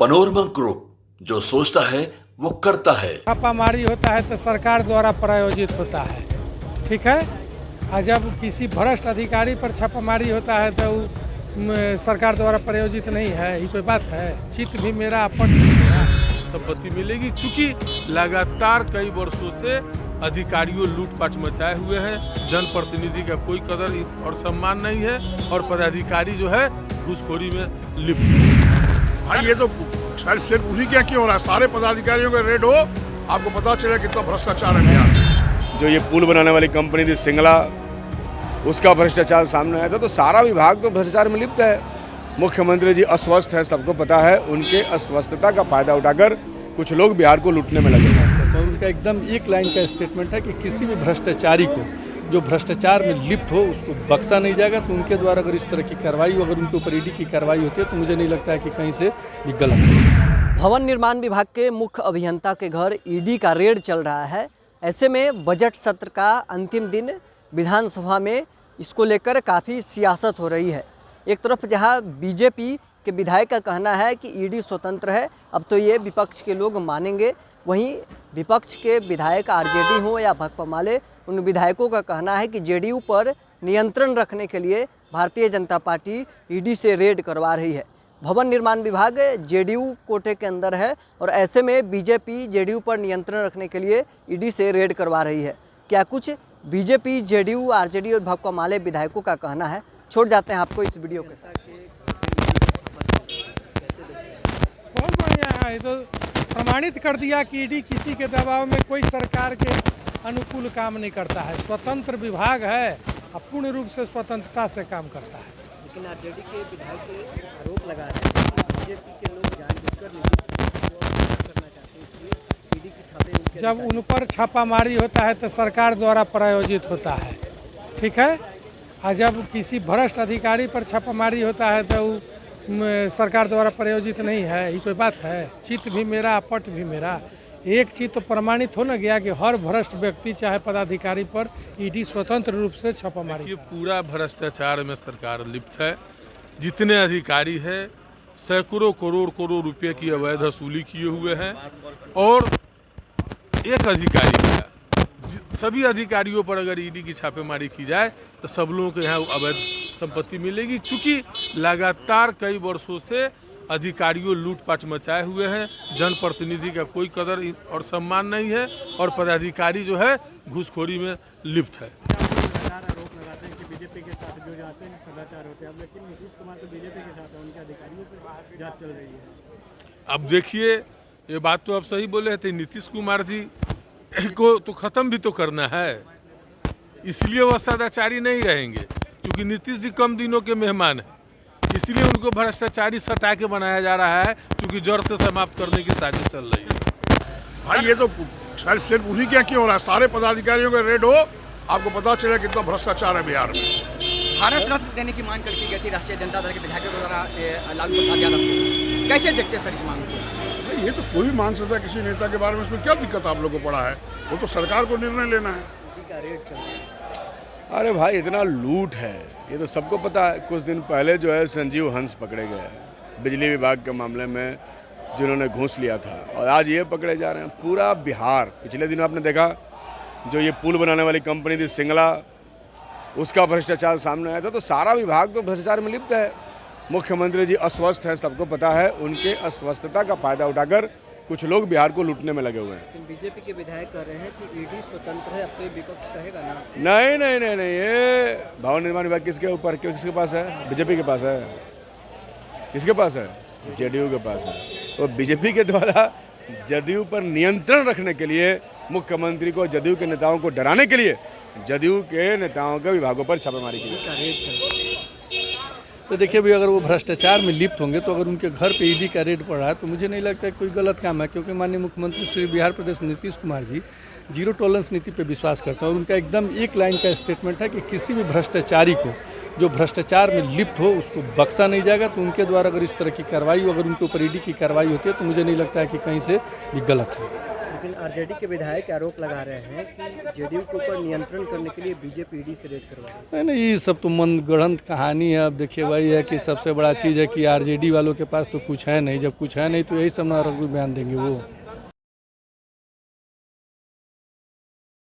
Panorama group, जो सोचता है वो करता है। छापामारी होता है तो सरकार द्वारा प्रायोजित होता है, ठीक है। और जब किसी भ्रष्ट अधिकारी पर छापामारी होता है तो सरकार द्वारा प्रायोजित नहीं है, ये कोई बात है। चित्त भी मेरा, पट भी मेरा। संपत्ति मिलेगी, चूंकि लगातार कई वर्षों से अधिकारियों लूटपाट मचाए हुए हैं। जनप्रतिनिधि का कोई कदर और सम्मान नहीं है और पदाधिकारी जो है घूसखोरी में लिप्त है। भाई ये तो सिर्फ उन्हीं क्या क्यों हो रहा है, सारे पदाधिकारियों का रेड हो, आपको पता चले कितना भ्रष्टाचार है बिहार। जो ये पुल बनाने वाली कंपनी थी सिंगला, उसका भ्रष्टाचार सामने आया था, तो सारा विभाग तो भ्रष्टाचार में लिप्त है। मुख्यमंत्री जी अस्वस्थ हैं, सबको पता है। उनके अस्वस्थता का फायदा उठाकर कुछ लोग बिहार को लूटने में लगे हैं। तो उनका एकदम एक लाइन का स्टेटमेंट है कि किसी भी भ्रष्टाचारी को जो भ्रष्टाचार में लिप्त हो उसको बख्शा नहीं जाएगा। तो उनके द्वारा अगर इस तरह की कार्रवाई, अगर उनके ऊपर ईडी की कार्रवाई होती है तो मुझे नहीं लगता है कि कहीं से भी गलत है। भवन निर्माण विभाग के मुख्य अभियंता के घर ईडी का रेड चल रहा है। ऐसे में बजट सत्र का अंतिम दिन विधानसभा में इसको लेकर काफ़ी सियासत हो रही है। एक तरफ जहां बीजेपी के विधायक का कहना है कि ईडी स्वतंत्र है, अब तो ये विपक्ष के लोग मानेंगे, वहीं विपक्ष के विधायक आरजेडी हो या भाकपा माले, उन विधायकों का कहना है कि जेडीयू पर नियंत्रण रखने के लिए भारतीय जनता पार्टी ईडी से रेड करवा रही है। भवन निर्माण विभाग जेडीयू कोटे के अंदर है और ऐसे में बीजेपी जेडीयू पर नियंत्रण रखने के लिए ईडी से रेड करवा रही है। क्या कुछ बीजेपी, जेडीयू, आरजेडी और भाकपा माले विधायकों का कहना है, छोड़ जाते हैं आपको इस वीडियो के साथ। बहुत बढ़िया है, तो प्रमाणित कर दिया कि ईडी किसी के दबाव में कोई सरकार के अनुकूल काम नहीं करता है। स्वतंत्र विभाग है और पूर्ण रूप से स्वतंत्रता से काम करता है। लेकिन आरजेडी के विधायक आरोप लगा रहे हैं कि बीजेपी के लोग जानबूझकर करना चाहते हैं, इसलिए ईडी की छापे जब उन पर छापामारी होता है तो सरकार द्वारा प्रायोजित होता है, ठीक है। और जब किसी भ्रष्ट अधिकारी पर छापामारी होता है तो सरकार द्वारा प्रायोजित नहीं है, ये कोई बात है। चित्त भी मेरा, पट भी मेरा। एक चीज़ तो प्रमाणित हो न गया कि हर भ्रष्ट व्यक्ति चाहे पदाधिकारी पर ईडी स्वतंत्र रूप से छापामारी। ये पूरा भ्रष्टाचार में सरकार लिप्त है। जितने अधिकारी है सैकड़ों करोड़ रुपए की अवैध वसूली किए हुए हैं और एक अधिकारी है। सभी अधिकारियों पर अगर ईडी की छापेमारी की जाए तो सब लोगों को यहाँ अवैध संपत्ति मिलेगी, चूंकि लगातार कई वर्षों से अधिकारियों लूटपाट मचाए हुए हैं। जनप्रतिनिधि का कोई कदर और सम्मान नहीं है और पदाधिकारी जो है घूसखोरी में लिप्त है। आरोप लगाते हैं कि बीजेपी के साथ जो जाते हैं सदाचार होते हैं, लेकिन नीतीश कुमार तो बीजेपी के साथ है, उनके अधिकारियों पर जांच चल रही है। अब देखिए, ये बात तो आप सही बोले थे, नीतीश कुमार जी को तो खत्म भी तो करना है, इसलिए वह सदाचारी नहीं रहेंगे। क्योंकि नीतीश जी कम दिनों के मेहमान हैं, इसलिए उनको भ्रष्टाचारी सटा के बनाया जा रहा है, क्योंकि जड़ से समाप्त करने की साजिश चल रही है। भाई ये तो सिर्फ उन्हीं क्या क्यों हो रहा है, सारे पदाधिकारियों का रेड हो, आपको पता चले कितना भ्रष्टाचार है बिहार में। भारत रत्न देने की मांग करती गई थी राष्ट्रीय जनता दल के विधायकों द्वारा लालू प्रसाद यादव को, कैसे देखते हैं सर इस मांग को? ये तो कोई भी मान सकता है किसी नेता के बारे में, इसमें क्या दिक्कत आप लोगों को पड़ा है, वो तो सरकार को निर्णय लेना है। अरे भाई इतना लूट है, ये तो सबको पता है। कुछ दिन पहले जो है संजीव हंस पकड़े गए बिजली विभाग के मामले में, जिन्होंने घूस लिया था, और आज ये पकड़े जा रहे हैं। पूरा बिहार, पिछले दिनों आपने देखा जो ये पुल बनाने वाली कंपनी थी सिंगला, उसका भ्रष्टाचार सामने आया था, तो सारा विभाग तो भ्रष्टाचार में लिप्त है। मुख्यमंत्री जी अस्वस्थ हैं, सबको पता है। उनके अस्वस्थता का फायदा उठाकर कुछ लोग बिहार को लूटने में लगे हुए हैं। बीजेपी के विधायक कह रहे हैं कि ईडी स्वतंत्र है, अब तो विपक्ष कहेगा ना। नहीं नहीं नहीं नहीं, ये भवन निर्माण विभाग किसके ऊपर, किसके पास है? बीजेपी के पास है। किसके पास है? जेडीयू के पास है। तो बीजेपी के द्वारा जदयू पर नियंत्रण रखने के लिए, मुख्यमंत्री को, जदयू के नेताओं को डराने के लिए जदयू के नेताओं के विभागों पर छापेमारी की। तो देखिए भाई, अगर वो भ्रष्टाचार में लिप्त होंगे तो अगर उनके घर पे ईडी का रेड पड़ रहा है तो मुझे नहीं लगता कोई गलत काम है। क्योंकि माननीय मुख्यमंत्री श्री बिहार प्रदेश नीतीश कुमार जी जीरो टॉलरेंस नीति पे विश्वास करते हैं और उनका एकदम एक लाइन का स्टेटमेंट है कि किसी भी भ्रष्टाचारी को जो भ्रष्टाचार में लिप्त हो उसको बख्शा नहीं जाएगा। तो उनके द्वारा अगर इस तरह की कार्रवाई, अगर उनके ऊपर ईडी की कार्रवाई होती है तो मुझे नहीं लगता है कि कहीं से भी गलत है। लेकिन आरजेडी के विधायक आरोप लगा रहे हैं कि जेडीयू के ऊपर नियंत्रण करने के लिए बीजेपी ईडी से रेड करवा रही है। नहीं, ये सब तो मनगढ़ंत कहानी है। अब देखिए वही है कि सबसे बड़ा चीज़ है कि आरजेडी वालों के पास तो कुछ है नहीं, जब कुछ है नहीं तो यही सब ना बयान देंगे वो।